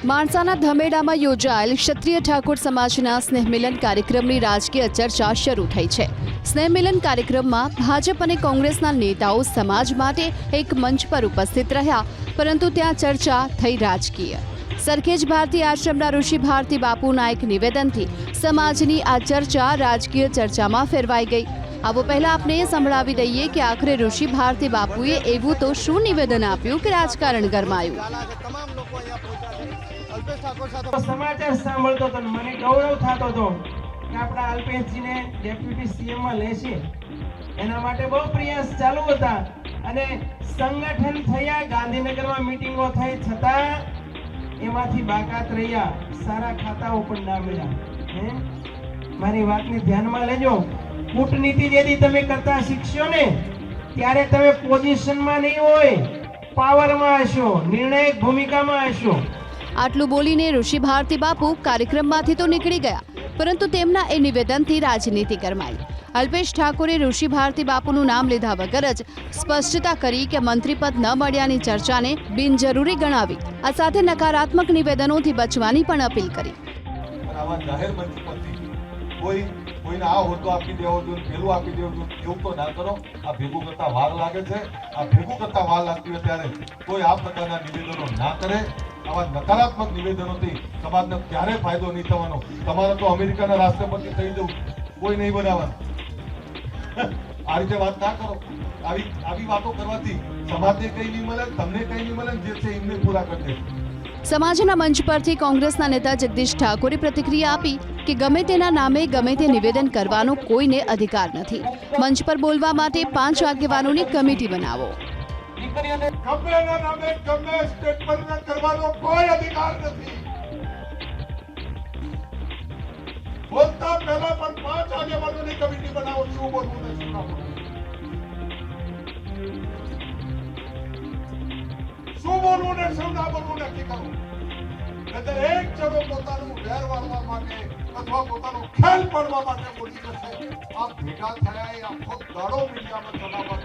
માણસાના ધમેડામાં યોજાયેલ ક્ષત્રિય ઠાકોર સમાજના સ્નેહમિલન કાર્યક્રમની રાજકીય ચર્ચા શરૂ થઈ છે। સ્નેહમિલન કાર્યક્રમમાં ભાજપ અને કોંગ્રેસના નેતાઓ સમાજ માટે એક મંચ પર ઉપસ્થિત રહ્યા, પરંતુ ત્યાં ચર્ચા થઈ રાજકીય। સરખેજ ભારતી આશ્રમના ઋષિ ભારતી બાપુના એક નિવેદનથી સમાજની આ ચર્ચા રાજકીય ચર્ચામાં ફેરવાઈ ગઈ। આવો પહેલા આપણે સંભળાવી દઈએ કે આખરે ઋષિ ભારતી બાપુએ એવું તો શું નિવેદન આપ્યું કે રાજકારણ ગરમાયું। સમાચાર સાંભળતો તો મને ગૌરવ થતો હતો કે આપણા અલ્પેશજીને ડેપ્યુટી સીએમ માં લેશે, એના માટે બહુ પ્રયાસ ચાલુ હતા અને સંગઠન થયા, ગાંધીનગરમાં મીટિંગો થઈ, છતાં એમાંથી બાકાત રહ્યા, સારા ખાતાઓ પણ ના મળ્યા। મારી વાતને ધ્યાનમાં લેજો। કૂટનીતિ જેથી તમે કરતા શીખશો ને ત્યારે તમે પોઝિશનમાં નહીં હોય, પાવરમાં હશો, નિર્ણાયક ભૂમિકામાં હશો। આટલું બોલીને ઋષિ ભારતી બાપુ કાર્યક્રમમાંથી તો નીકળી ગયા, પરંતુ તેમના એ નિવેદનથી રાજનીતિ ગરમાઈ। અલ્પેશ ઠાકોરે ઋષિ ભારતી બાપુનું નામ લીધા વગર જ સ્પષ્ટતા કરી કે મંત્રીપદ ન મળ્યાની ચર્ચાને બિનજરૂરી ગણાવી। આ સાથે નકારાત્મક નિવેદનોથી બચવાની પણ અપીલ કરી। કોઈને આ હોદ્દો આપી દેવો જોઈએ, પેલું આપી દેવું જોઈએ, એવું તો ના કરો। આ ભેગું કરતા વાર લાગે છે। આ ભેગું કરતા વાર લાગતી હોય ત્યારે કોઈ આ પ્રકારના નિવેદનો ના કરે। આવા નકારાત્મક નિવેદનોથી સમાજને ક્યારેય ફાયદો નહીં થવાનો। તમારે તો અમેરિકાના રાષ્ટ્રપતિ થઈ જવું, કોઈ નહીં બનાવવાનું। આ રીતે વાત ના કરો। આવી વાતો કરવાથી સમાજને કઈ નહીં મળે, તમને કઈ નહીં મળે, જે છે એમને પૂરા કરી દેશે। સમાજના મંચ પરથી કોંગ્રેસના નેતા જગદીશ ઠાકોરે પ્રતિક્રિયા આપી કે ગમે તેના નામે ગમે તે નિવેદન કરવાનો કોઈને અધિકાર નથી। મંચ પર બોલવા માટે 5 આગેવાનોની કમિટી બનાવો। કપડાના નામે ગમે સ્ટેટમેન્ટ કરવાનો કોઈ અધિકાર નથી। બોલતા પહેલા પણ 5 આગેવાનોની કમિટી બનાવો। શું બોલવું ને શું ના બોલવું, શું બોલવું ને શું ના બોલવું નક્કી કરવું। એક જણો પોતાનું વેર વાળવા માટે અથવા પોતાનું ખેલ પડવા માટે બોલી જશે। આ ભેગા થયા એ આખો દાડો મીડિયામાં ચલાવવા